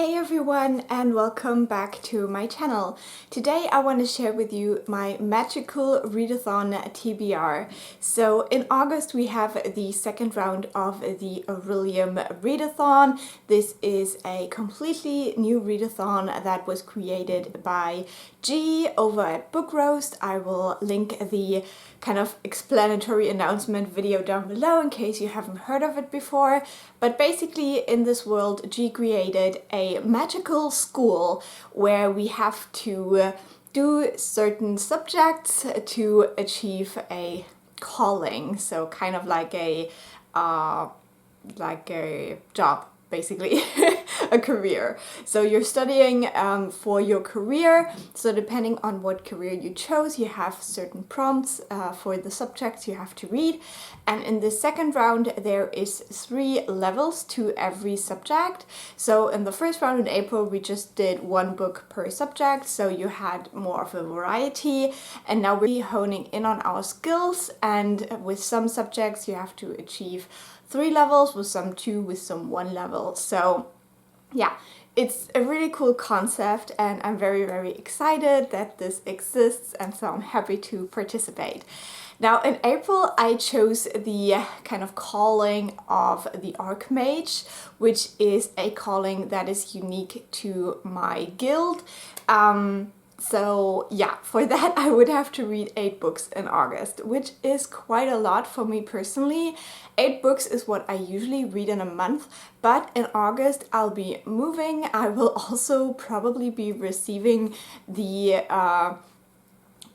Hey everyone, and welcome back to my channel. Today I want to share with you my magical readathon TBR. So in August we have the second round of the Orilium Readathon. This is a completely new readathon that was created by G over at Book Roast. I will link the kind of explanatory announcement video down below in case you haven't heard of it before. But basically in this world G created a magical school where we have to do certain subjects to achieve a calling, so kind of like a job, basically. A career. So you're studying for your career, so depending on what career you chose, you have certain prompts for the subjects you have to read. And in the second round there is 3 levels to every subject. So in the first round in April we just did 1 book per subject, so you had more of a variety, and now we're honing in on our skills, and with some subjects you have to achieve 3 levels, with some 2, with some 1 level. So yeah, it's a really cool concept and I'm very excited that this exists, and so I'm happy to participate. Now in April I chose the kind of calling of the Archmage, which is a calling that is unique to my guild. So yeah, for that I would have to read 8 books in August, which is quite a lot for me personally. 8 books is what I usually read in a month, but in August I'll be moving. I will also probably be receiving the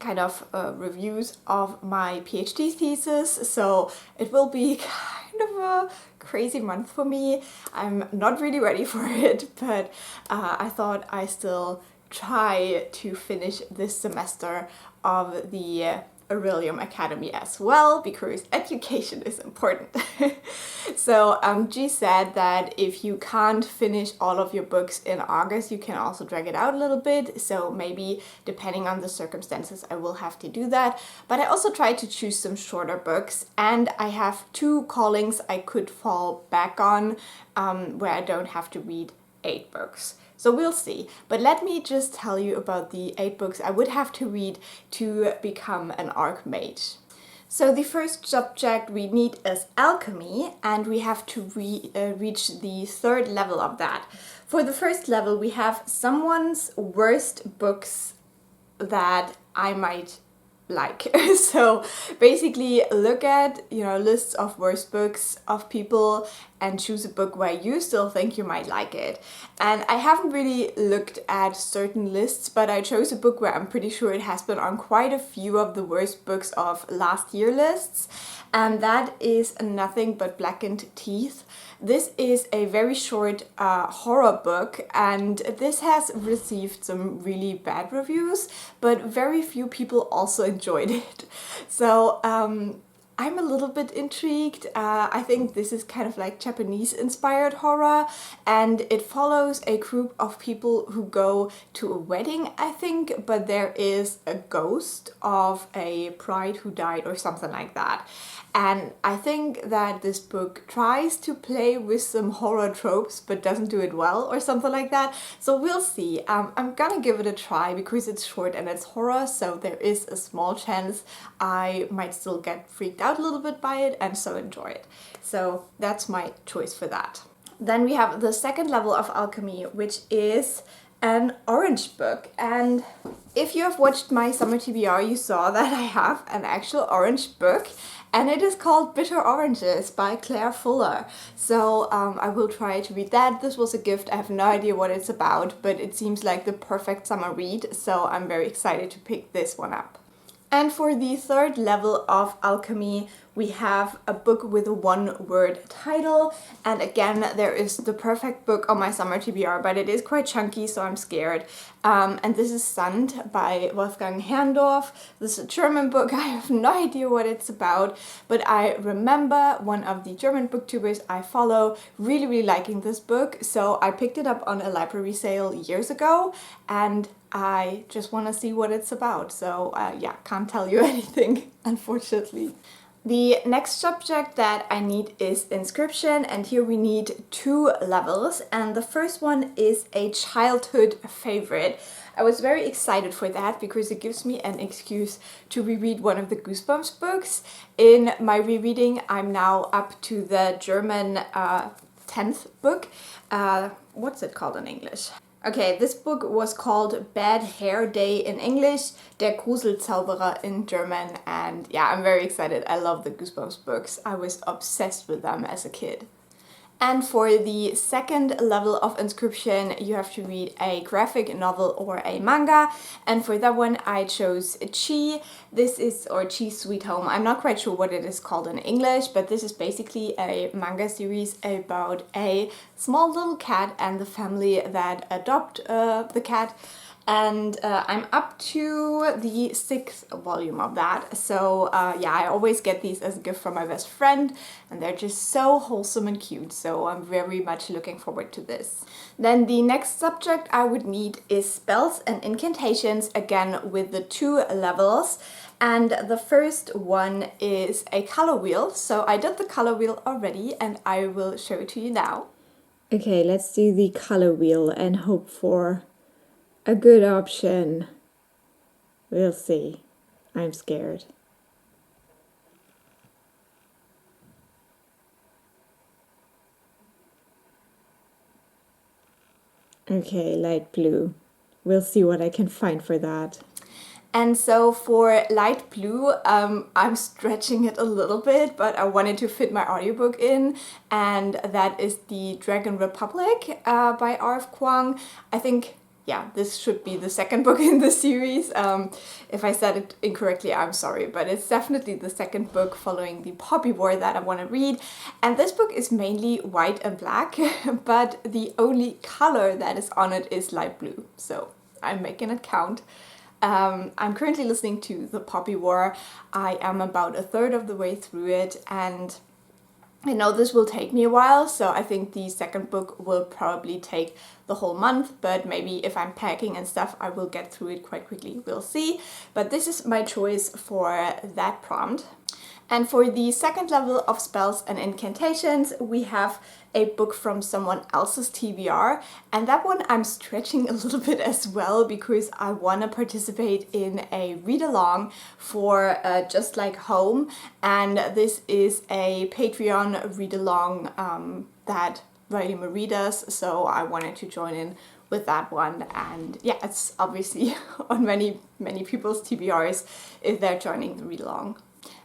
kind of reviews of my PhD thesis, so it will be kind of a crazy month for me. I'm not really ready for it, but I thought I still try to finish this semester of the Orilium Academy as well, because education is important. So G said that if you can't finish all of your books in August, you can also drag it out a little bit, so maybe depending on the circumstances I will have to do that. But I also try to choose some shorter books, and I have 2 callings I could fall back on where I don't have to read 8 books. So we'll see. But let me just tell you about the 8 books I would have to read to become an Archmage. So the first subject we need is alchemy, and we have to reach the 3rd level of that. For the first level we have someone's worst books that I might like. So basically look at, lists of worst books of people and choose a book where you still think you might like it. And I haven't really looked at certain lists, but I chose a book where I'm pretty sure it has been on quite a few of the worst books of last year lists, and that is Nothing But Blackened Teeth. This is a very short horror book, and this has received some really bad reviews, but very few people also enjoyed it. So I'm a little bit intrigued. I think this is kind of like Japanese-inspired horror, and it follows a group of people who go to a wedding, I think, but there is a ghost of a bride who died or something like that. And I think that this book tries to play with some horror tropes but doesn't do it well or something like that. So we'll see. I'm gonna give it a try because it's short and it's horror, so there is a small chance I might still get freaked out a little bit by it and so enjoy it. So that's my choice for that. Then we have the second level of alchemy, which is an orange book. And if you have watched my summer TBR, you saw that I have an actual orange book, and it is called Bitter Oranges by Claire Fuller. So I will try to read that. This was a gift. I have no idea what it's about, but it seems like the perfect summer read, so I'm very excited to pick this one up. And for the 3rd level of alchemy, we have a book with a 1-word title, and again there is the perfect book on my summer TBR, but it is quite chunky, so I'm scared. And this is Sand by Wolfgang Herrndorf. This is a German book. I have no idea what it's about, but I remember one of the German booktubers I follow really liking this book, so I picked it up on a library sale years ago, and I just want to see what it's about. So yeah, can't tell you anything, unfortunately. The next subject that I need is inscription, and here we need 2 levels, and the first one is a childhood favorite. I was very excited for that because it gives me an excuse to reread one of the Goosebumps books. In my rereading, I'm now up to the German 10th book. What's it called in English? Okay, this book was called Bad Hair Day in English, Der Gruselzauberer in German, and yeah, I'm very excited. I love the Goosebumps books. I was obsessed with them as a kid. And for the second level of inscription, you have to read a graphic novel or a manga. And for that one, I chose Chi. This is, or Chi's Sweet Home. I'm not quite sure what it is called in English, but this is basically a manga series about a small little cat and the family that adopt the cat. And I'm up to the 6th volume of that. So yeah, I always get these as a gift from my best friend, and they're just so wholesome and cute. So I'm very much looking forward to this. Then the next subject I would need is spells and incantations, again with the 2 levels. And the first one is a color wheel. So I did the color wheel already, and I will show it to you now. Okay, let's do the color wheel and hope for a good option. We'll see. I'm scared. Okay, light blue. We'll see what I can find for that. And so for light blue, I'm stretching it a little bit, but I wanted to fit my audiobook in, and that is the Dragon Republic by R F Kuang. I think, yeah, this should be the second book in the series. If I said it incorrectly, I'm sorry, but it's definitely the second book following the Poppy War that I want to read. And this book is mainly white and black, but the only color that is on it is light blue. So I'm making it count. I'm currently listening to The Poppy War. I am about a third of the way through it, and I know this will take me a while, so I think the second book will probably take the whole month, but maybe if I'm packing and stuff, I will get through it quite quickly. We'll see. But this is my choice for that prompt. And for the second level of spells and incantations, we have a book from someone else's TBR, and that one I'm stretching a little bit as well because I want to participate in a read-along for Just Like Home, and this is a Patreon read-along that Riley Marie does, so I wanted to join in with that one. And yeah, it's obviously on many people's TBRs if they're joining the read-along.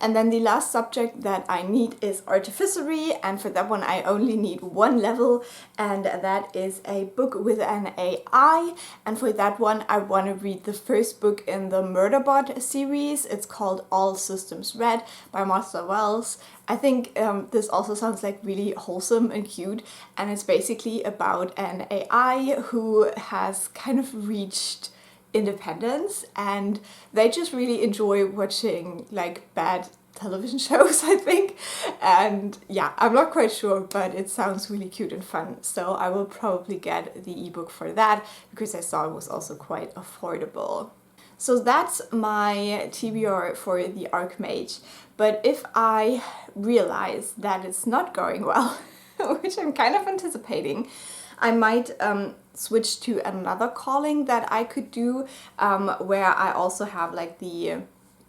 And then the last subject that I need is Artificery, and for that one I only need 1 level, and that is a book with an AI. And for that one I want to read the first book in the Murderbot series. It's called All Systems Red by Martha Wells. I think this also sounds like really wholesome and cute, and it's basically about an AI who has kind of reached independence, and they just really enjoy watching like bad television shows, I think. And yeah, I'm not quite sure, but it sounds really cute and fun, so I will probably get the ebook for that because I saw it was also quite affordable. So that's my TBR for the Archmage. But if I realize that it's not going well, which I'm kind of anticipating, I might switch to another calling that I could do, where I also have like the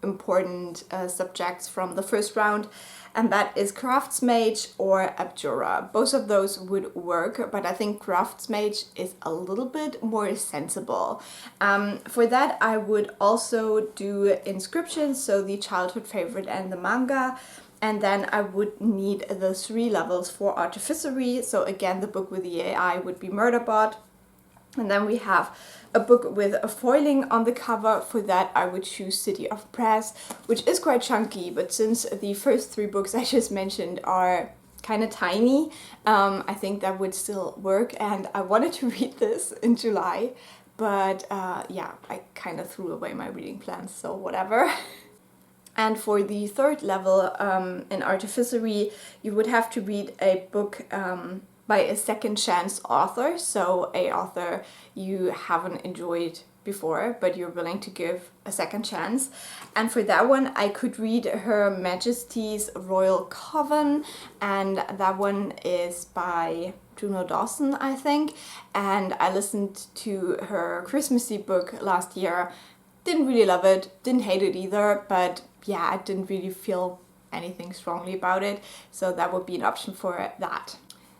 important subjects from the first round, and that is Craftsmage or Abjura. Both of those would work, but I think Craftsmage is a little bit more sensible. For that I would also do Inscriptions, so the childhood favorite and the manga. And then I would need the 3 levels for Artificery. So again, the book with the AI would be Murderbot. And then we have a book with a foiling on the cover. For that I would choose City of Brass, which is quite chunky, but since the first 3 books I just mentioned are kind of tiny, I think that would still work. And I wanted to read this in July, but yeah, I kind of threw away my reading plans, so whatever. And for the 3rd level in Artificery, you would have to read a book by a second chance author, so a author you haven't enjoyed before, but you're willing to give a second chance. And for that one, I could read Her Majesty's Royal Coven, and that one is by Juno Dawson, I think. And I listened to her Christmassy book last year. Didn't really love it, didn't hate it either, but yeah, I didn't really feel anything strongly about it, so that would be an option for that.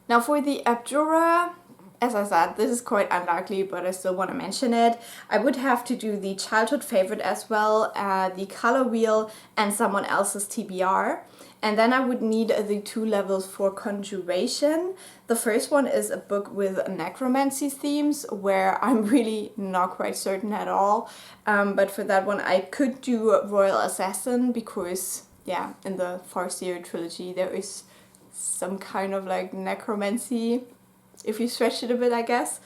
Now for the Abjura, as I said, this is quite unlikely, but I still want to mention it. I would have to do the childhood favorite as well, the color wheel, and someone else's TBR. And then I would need the 2 levels for conjuration. The first one is a book with necromancy themes, where I'm really not quite certain at all. But for that one, I could do Royal Assassin, because, yeah, in the Farseer trilogy, there is some kind of like necromancy, if you stretch it a bit, I guess.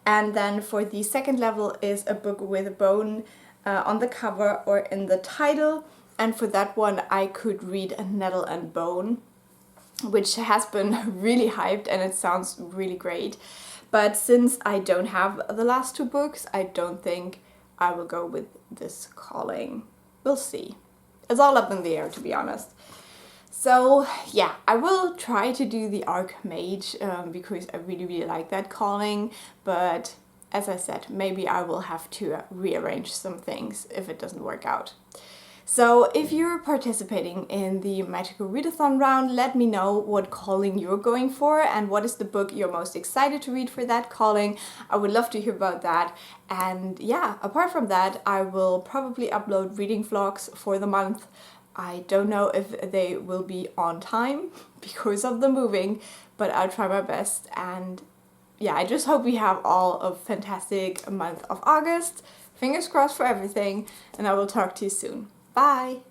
And then for the second level is a book with a bone on the cover or in the title. And for that one, I could read a Nettle and Bone, which has been really hyped and it sounds really great. But since I don't have the last 2 books, I don't think I will go with this calling. We'll see. It's all up in the air, to be honest. So yeah, I will try to do the Archmage because I really like that calling, but as I said, maybe I will have to rearrange some things if it doesn't work out. So if you're participating in the Magical Readathon round, let me know what calling you're going for and what is the book you're most excited to read for that calling. I would love to hear about that. And yeah, apart from that, I will probably upload reading vlogs for the month. I don't know if they will be on time because of the moving, but I'll try my best. And yeah, I just hope we have all a fantastic month of August. Fingers crossed for everything, and I will talk to you soon. Bye!